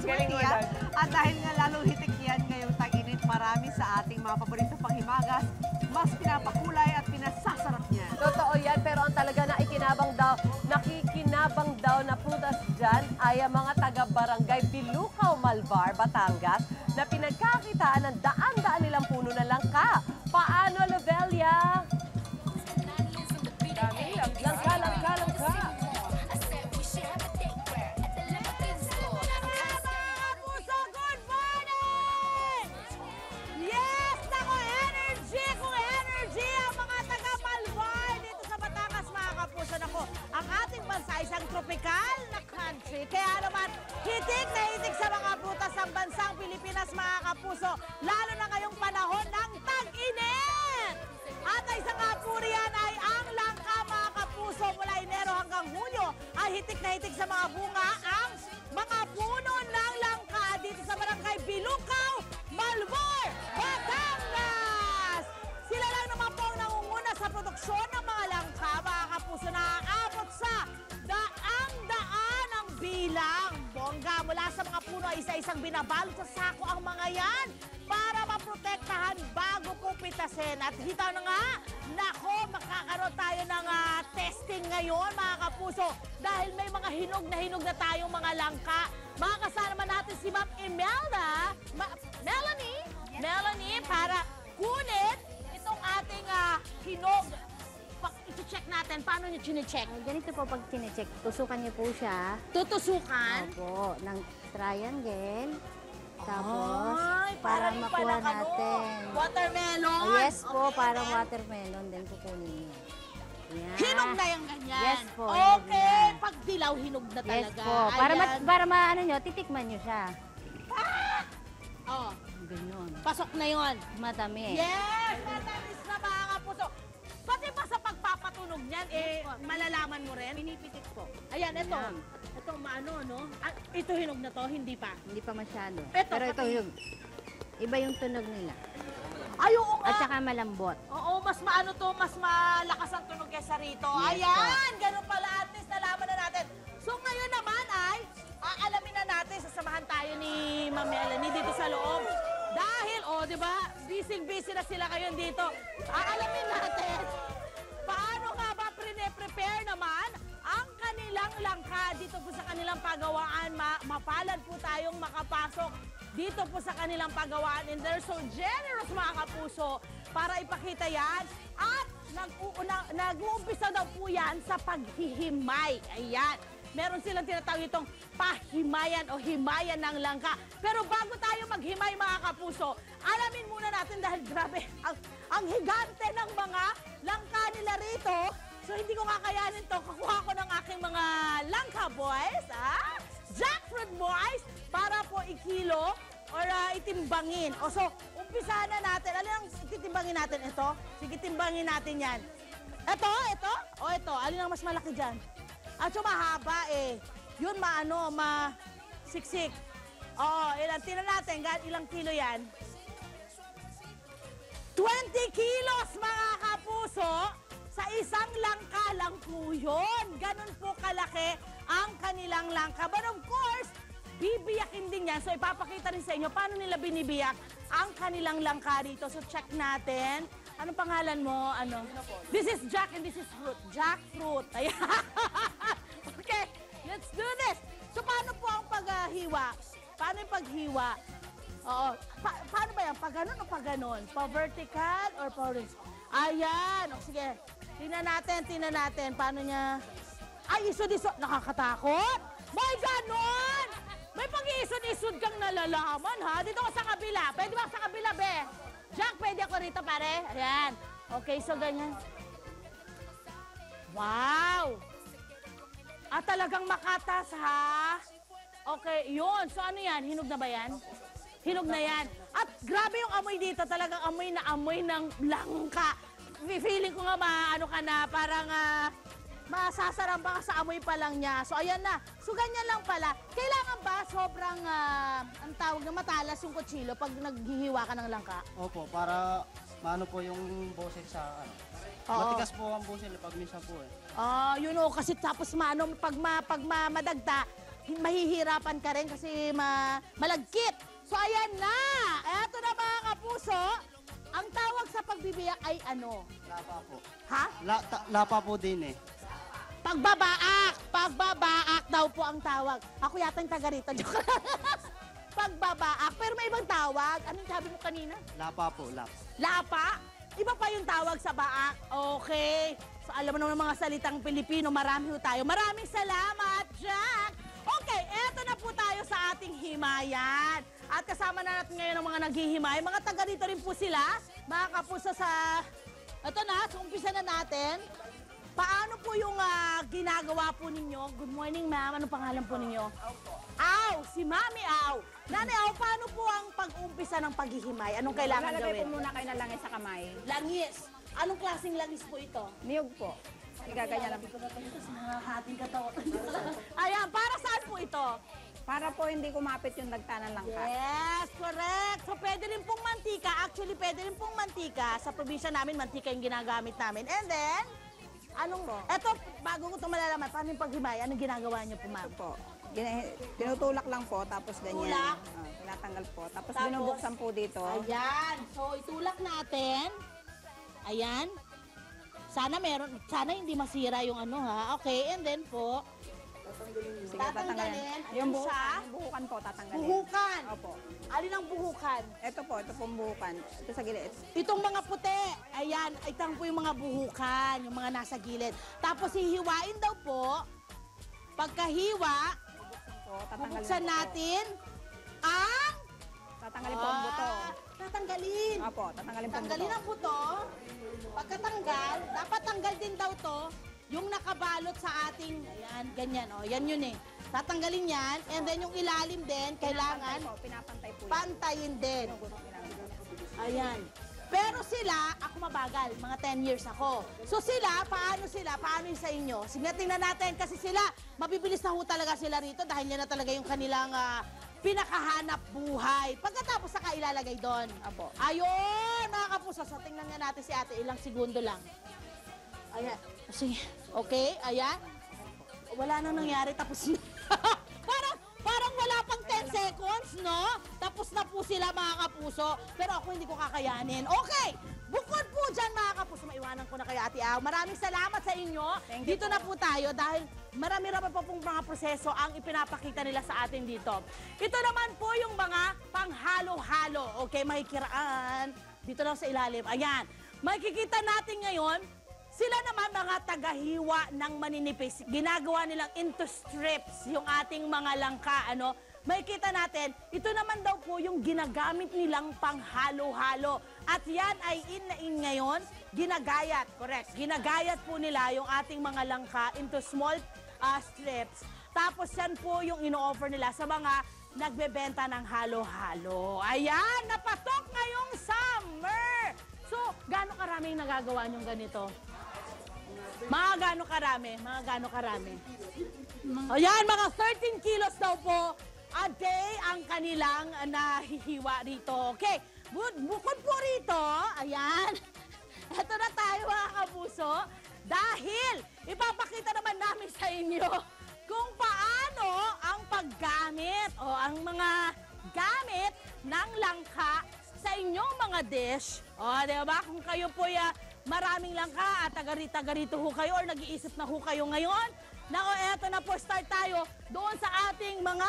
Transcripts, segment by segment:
Galing mo yan. lang. At dahil nga lalong hitik yan ngayong tag-init, marami sa ating mga paboritong panghimagas, mas pinapakulay at pinasasarap niya. Totoo yan, pero ang talaga nakikinabang daw na prutas dyan ay ang mga taga-barangay Bilukaw, Malvar, Batangas na pinagkakitaan ng daan-daan nilang puno na langka. Paano, Lovelia? Langka, langka, langka. Yes! Ako, energy! Kung energy ang mga taga-Malvar dito sa Batangas, mga kapuso. Ako, ang ating bansa ay isang tropical na country. Kaya naman, hitik na hitik sa mga prutas ang bansang Pilipinas, mga kapuso. Lalo na ngayong panahon ng tag-init! At isa nga po riyan ay ang langka, mga kapuso. Mula Enero hanggang Hulyo ay hitik na hitik sa mga bunga ang mga puno ng langka dito sa barangay Bilukaw, Malvar, Batangas! Sila lang naman po ang nangunguna sa produksyon ng mga langka, mga kapuso, na aabot sa daang-daan ang bilang. Bongga, mula sa mga puno ay isa-isang binabalot sa sako ang mga yan para maprotektahan bago po pitasin. At hitaw na nga, nako, makakaroon tayo ng testing ngayon, mga kapuso, dahil may mga hinog na tayong mga langka. Makakasama natin si Ma'am Imelda, Melanie, para kunin itong ating hinog. Ito-check natin. Paano nyo chine-check? Ganito po pag chine-check, tusukan niyo po siya. Tutusukan? Opo, ng triangle. Tapos, Ay, para yung makuha palang natin. Watermelon? Oh, yes po, Okay, parang then, watermelon din kukunin niyo. Yan. hinog na yung ganyan? Yes po, hinog Okay, na. pag dilaw, hinog na Yes talaga. po, para maano nyo, titikman nyo siya. Oh, Ganyan. pasok na yon. Madami. Yes! Matamis na, mga kapuso. Pati ba sa pagpapatunog niyan, malalaman mo rin? Pinipitik po. Ayan, ito. Ayan. Ito, maano, no? Ito hinog na to, hindi pa. Hindi pa masyado. Ito, Pero ito pati- yung, iba yung tunog nila. Ay, oo nga. At saka malambot. Oo, mas maano to, mas malakas ang tunog kaysa rito. Yes, Ayan, ganun pala, at least nalaman na natin. So ngayon naman ay, aalamin na natin, sasamahan tayo ni Ma'am Melanie dito sa loob. Dahil, di ba, busy na sila ngayon dito. Aalamin natin, paano nga ba prepare naman ang kanilang langka dito po sa kanilang pagawaan. Mapalad po tayong makapasok dito po sa kanilang pagawaan. And they're so generous, mga kapuso, para ipakita yan. At nag-uumpisa daw po yan sa paghihimay. Ayan. Meron silang tinatawag itong pahimayan o himayan ng langka. Pero bago tayo maghimay, mga kapuso, alamin muna natin dahil grabe, ang higante ng mga langka nila rito. So hindi ko kakayanin to. Kakuha ko ng aking mga langka boys, jackfruit boys, para po ikilo or itimbangin. So, umpisahan na natin. Alin ang ititimbangin natin? Ito? Sige, timbangin natin yan. Ito? O ito? Alin ang mas malaki dyan? At so, mahaba Yun, siksik. Oo, ilan? Tingnan natin, ilang kilo yan? 20 kilos, mga kapuso! Sa isang langka lang po yun. Ganun po kalaki ang kanilang langka. But of course, bibiyakin din yan. So ipapakita rin sa inyo paano nila binibiyak ang kanilang langka dito. So check natin. Anong pangalan mo? This is Jack and this is fruit. Jackfruit. Ayan. Okay, let's do this. So paano po ang paghiwa? Paano yung paghiwa? Oo. Paano ba yan? Pag ganun o pag ganun? Pa-vertical or pa-horizontal? Ayan. O sige. Tingnan natin. Paano niya? Ay, isod-isod. Nakakatakot. May ganon! May pag-iisod-isod kang nalalaman, ha? Dito ka sa kabila. Pwede ba sa kabila, be? Jack, pwede ako rito, pare? Ayan. Okay, so ganyan. Wow! Talagang makatas, ha? Okay, yun. So ano yan? Hinog na ba yan? Hinog na yan. At grabe yung amoy dito. Talagang amoy na amoy ng langka. Feeling ko nga parang masasaramba ka sa amoy pa lang niya. So, ayan na. So, ganyan lang pala. Kailangan ba sobrang, ang tawag na matalas yung kutsilo pag naghihiwa ka ng langka? Opo, para maano po yung boses sa Oo. Matigas po ang boses pag minsan po Yun o. Kasi tapos pag madagta, mahihirapan ka rin kasi malagkit. So ayan na, eto na mga kapuso, ang tawag sa pagbibiyak ay ano? Lapa po. Ha? Lapa po din eh. Pagbabaak! Pagbabaak daw po ang tawag. Ako yata yung taga rito. Joke lang. Pagbabaak. Pero may ibang tawag. Anong sabi mo kanina? Lapa po, lap. Lapa? Iba pa yung tawag sa baak. Okay. So alam mo naman mga salitang Pilipino, marami ho tayo. Maraming salamat, Jack! Okay, eto na po tayo sa ating himayan. At kasama na natin ngayon ang mga naghihimay. Mga taga rito rin po sila. Mga kapuso sa... Ito na, so umpisa na natin. Paano po yung ginagawa po ninyo? Good morning, ma'am. Anong pangalan po ninyo? Aw, si Mami Aw. Nanay Aw, paano po ang pag-umpisa ng paghihimay? Anong kailangan Lalagay gawin? po muna kayo ng langis sa kamay. Langis. Anong klaseng langis po ito? Niyog po. Igaganyan lang. Hating katawan. Ayan, para saan po ito? Para po hindi kumapit yung dagta ng langka. Yes, correct. So, pwede rin pong mantika. Actually, pwede rin pong mantika. Sa probinsya namin, mantika yung ginagamit namin. And then, eto, bago ko ito malalaman, paano yung paghimay? Anong ginagawa niyo po, ma'am? Ito po. Tinutulak lang po, tapos ganyan. Tulak? Tinatanggal po. Tapos Tapos? binubuksan po dito. Ayan. So, itulak natin. Ayan. Sana hindi masira yung ano ha. Okay, and then po, Sige, tatanggalin. Yung, Ayan siya. yung buhukan po, tatanggalin. Buhukan. Opo. Alin ang buhukan? Ito pong buhukan. Ito sa gilid. Itong mga puti, ayan, itang po yung mga buhukan, yung mga nasa gilid. Tapos hihiwain daw po, pagkahiwa, Po, tatanggalin bubuksan po. natin ang... Tatanggalin po ang buto. Tatanggalin. Opo, tatanggalin po ang Tanggalin buto. ang buto. Pagkatanggal, dapat tanggal din daw to yung nakabalot sa ating, ayan, ganyan, oh, yan yun eh. Tatanggalin yan, and then yung ilalim din, kailangan Pinapantay po. pantayin din. Ayan. Pero sila, ako mabagal, mga 10 years ako. So sila, paano yung sa inyo? Sige, tingnan natin kasi sila, mabibilis na ho talaga sila rito dahil yan na talaga yung kanilang pinakahanap buhay. Pagkatapos saka ilalagay doon. Apo. Ayun, mga kapuso. So tingnan nga natin si ate, ilang segundo lang. Ayan. Sige. Okay, ayan. Wala nang nangyari, tapos na. Parang wala pang 10 seconds, no? Tapos na po sila, mga kapuso. Pero ako hindi ko kakayanin. Okay, bukod po dyan, mga kapuso, maiwanan ko na kay Ate Aw. Maraming salamat sa inyo. Thank you Dito po. na po tayo dahil marami-rami pa pong mga proseso ang ipinapakita nila sa atin dito. Ito naman po yung mga panghalo-halo. Okay, makikiraan. Dito lang sa ilalim. Ayan. Makikita natin ngayon, sila naman mga tagahiwa ng maninipis. Ginagawa nilang into strips yung ating mga langka, ano? Makikita natin, ito naman daw po yung ginagamit nilang panghalo-halo. At yan ay in na in ngayon, ginagayat, correct. Ginagayat po nila yung ating mga langka into small strips. Tapos yan po yung ino-offer nila sa mga nagbebenta ng halo-halo. Ayan, napatok ngayong summer! So, gaano karami yung nagagawa niyong ganito? Mga gaano karami? Ayan, mga 13 kilos daw po a day ang kanilang nahihiwa rito. Okay, bukod po rito, ayan, eto na tayo mga kapuso, dahil ipapakita naman namin sa inyo kung paano ang paggamit o ang mga gamit ng langka sa inyong mga dish. O, diba? Kung kayo po maraming langka at taga-rito ho kayo or nag-iisip na ho kayo ngayon. Nako, eto na po, start tayo doon sa ating mga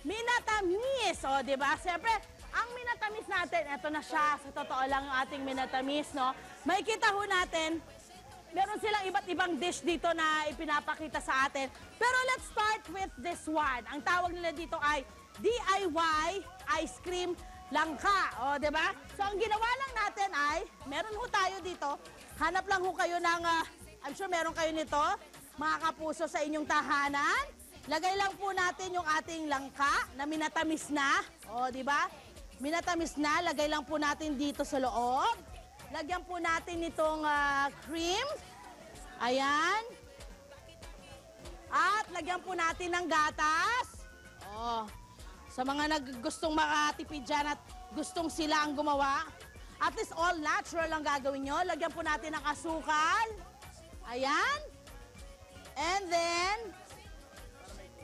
minatamis. O, diba? Siyempre, ang minatamis natin, eto na siya. Sa totoo lang yung ating minatamis, no? Makikita ho natin, meron silang iba't ibang dish dito na ipinapakita sa atin. Pero let's start with this one. Ang tawag nila dito ay DIY ice cream langka. O, diba? So, ang ginawa lang natin ay, meron ho tayo dito. Hanap lang ho kayo ng, I'm sure meron kayo nito, mga kapuso sa inyong tahanan. Lagay lang po natin yung ating langka na minatamis na. O, diba? Minatamis na. Lagay lang po natin dito sa loob. Lagyan po natin itong cream. Ayan. At lagyan po natin ng gatas. Oh. Sa mga gustong makatipid dyan at gustong sila ang gumawa, at least all natural ang gagawin nyo. Lagyan po natin ng asukal. Ayan. And then,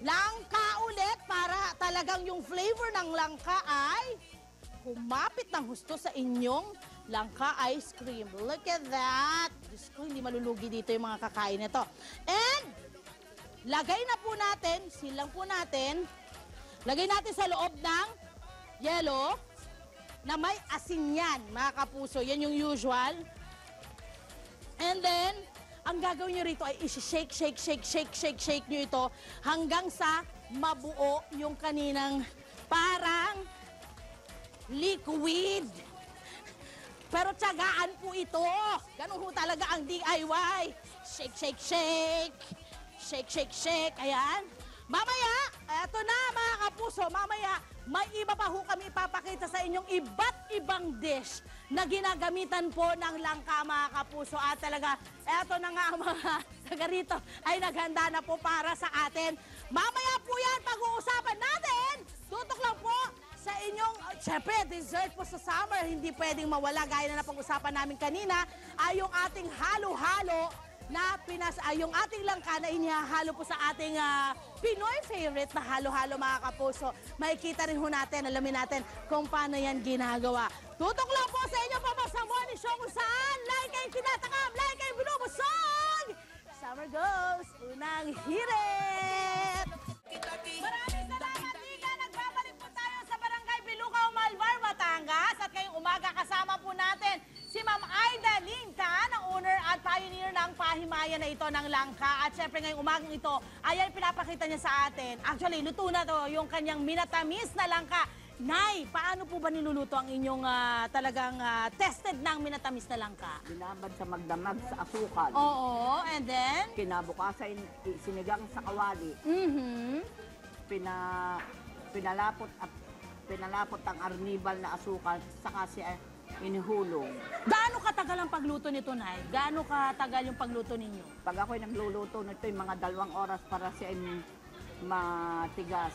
Langka ulit para talagang yung flavor ng langka ay humapit ng husto sa inyong langka ice cream. Look at that! Diyos ko, hindi malulugi dito yung mga kakain nito. And, lagay na po natin, silang po natin, lagay natin sa loob ng yelo na may asin yan, mga kapuso. Yan yung usual. And then, ang gagawin nyo rito ay isi-shake, shake, shake, shake, shake, shake nyo ito hanggang sa mabuo yung kaninang parang liquid. Pero tiyagaan po ito. Ganun ho talaga ang DIY. Shake, shake, shake. Shake, shake, shake. Ayan. Mamaya, eto na mga kapuso, mamaya, may iba pa ho kami ipapakita sa inyong iba't ibang dish na ginagamitan po ng langka, mga kapuso. At talaga, eto na nga ang mga taga rito ay naghanda na po para sa atin. Mamaya po yan, pag-uusapan natin. Tutok lang po sa inyong, syempre, dessert po sa summer, hindi pwedeng mawala. Gaya na napag-usapan namin kanina, ay yung ating halo-halo na yung ating langka na inihahalo po sa ating Pinoy favorite na halo-halo, mga kapuso. Makikita rin ho natin, alamin natin kung paano yan ginagawa. Tutok lang po sa inyo pa sa morning show kung saan like kayo tinatakam, like kayo binubusog. Summer goes, unang hirit! Maraming salamat, Nika! Nagbabalik po tayo sa Barangay Bilucao, Malvar, Batangas. At ngayong umaga kasama po natin si Ma'am Aida Linta, ang owner at pioneer ng pahimayan na ito ng langka. At syempre ngayong umagang ito, ayan pinapakita niya sa atin. Actually, luto na to yung kanyang minatamis na langka. Nay, paano po ba niluluto ang inyong talagang tested ng minatamis na langka? Binabad sa magdamag sa asukal. Oo, and then? Kinabukasan, sinigang sa kawali. Pinalapot ang arnibal na asukal, saka siya inihulog. Gaano katagal ang pagluto nito, Nay? Gaano katagal yung pagluto ninyo? Pag ako'y nagluluto nito, yung mga 2 oras para siya matigas,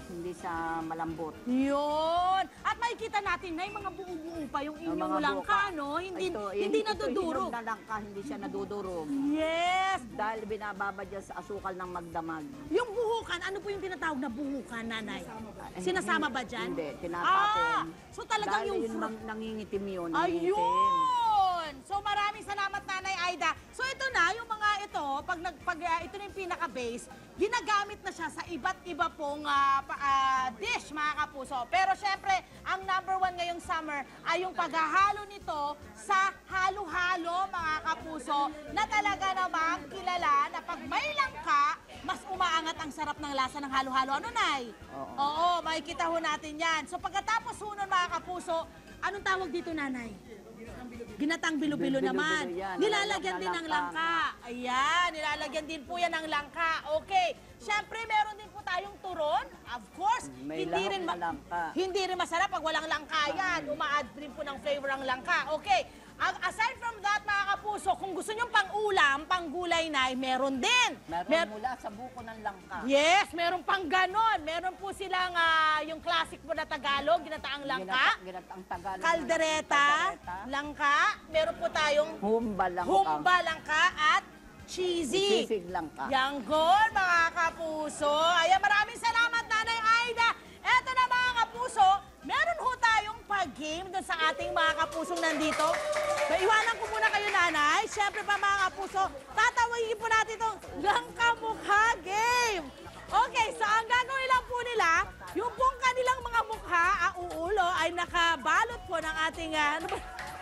hindi siya malambot. Yun! At makikita natin na yung mga buo-buo pa yung inyong mga langka, buka. no? Hindi Ito nadudurog. hinog na langka, hindi siya nadudurog. Yes! Dahil binababad yan sa asukal ng magdamag. Yung buhukan, ano po yung tinatawag na buhukan, Nanay? Sinasama ba dyan? Hindi, tinatapon. So talagang Dahil yung yun nangingitim yun. Ayun! So maraming salamat, Nanay Aida. So ito na, yung mga ito, ito na yung pinaka-base, ginagamit na siya sa iba't iba pong dish, mga kapuso. Pero syempre, ang #1 ngayong summer ay yung paghahalo nito sa halo-halo, mga kapuso, na talaga namang kilala na pag may langka, mas umaangat ang sarap ng lasa ng halo-halo. Ano, Nay? Oo, makikita ho natin yan. So pagkatapos ho nun, mga kapuso, anong tawag dito, Nanay? Ginatang bilo-bilo naman. Yan, Nilalagyan din ng langka. Ayan, nilalagyan din po yan ng langka. Okay. Siyempre, meron din po tayong turon. Of course, May lahok na langka. hindi rin masarap pag walang langka yan. Uma-add rin po ng flavor ang langka. Okay. Aside from that, mga kapuso, kung gusto nyo pang-ulam, pang-gulay na, meron din. Meron mula sa buko ng langka. Yes, meron pang ganon. Meron po silang yung classic po na Tagalog, ginataang langka. Ginataang Tagalog. Kaldereta, langka. Meron po tayong Humba langka. humba langka at cheesy. Sisig langka. Yanggol, mga kapuso. Ayan, maraming salamat, Nanay Aida. Eto na, mga kapuso, meron ho tayong pag-game doon sa ating mga kapusong nandito. Iwanan ko muna kayo, Nanay. Siyempre pa, mga kapuso, tatawagin po natin itong Langka Mukha Game. Okay, so ang gagawin lang po nila, yung pong kanilang mga mukha, ang uulo, ay nakabalot po ng ating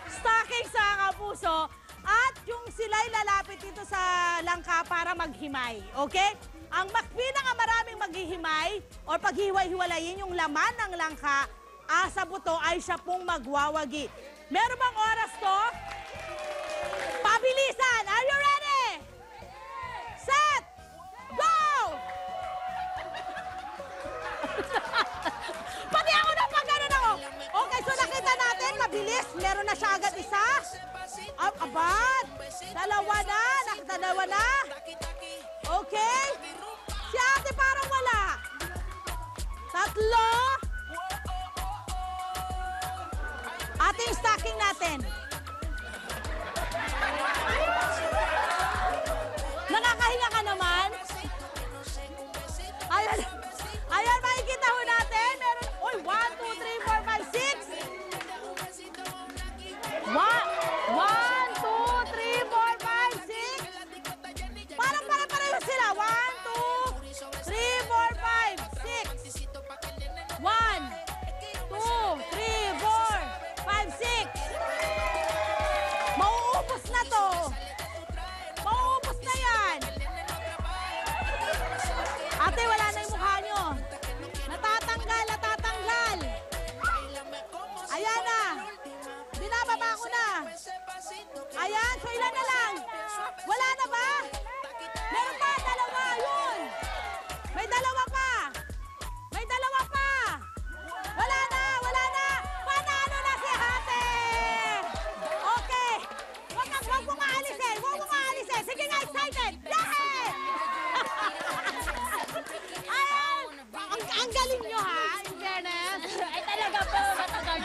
stocking sa kapuso. At yung sila'y lalapit dito sa langka para maghimay. Okay? Ang pinakamaraming maghihimay o paghiwalay-hiwalayin yung laman ng langka sa buto ay siya pong magwawagi. Meron bang oras to? Pabilisan! Are you ready? Set! Go! Pati ako na pag ganun ako. Okay, so nakita natin, mabilis. Meron na siya agad isa. Abad! Dalawa na! Nakadalawa na! Okay? Si ate parang wala. Tatlo. Ating stocking natin. Nakakahinga ka naman? Ay,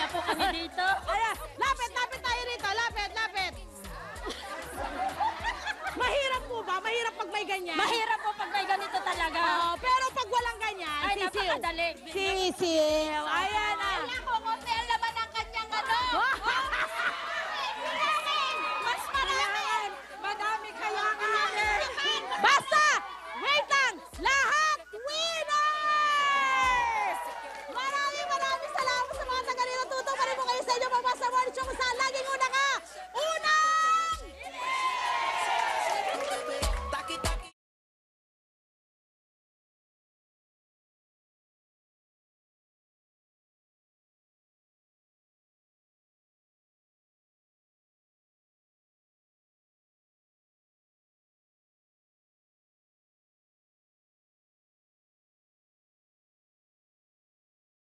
po kami dito. Ayan, lapit tayo rito. Lapit. Mahirap po ba? Mahirap pag may ganyan? Mahirap po pag may ganito talaga. Oo, pero pag walang ganyan, Ay, sisiw. napakadali. Sisiw. Ayan na. Kailangan ko konti ang laman ng kanyang ano.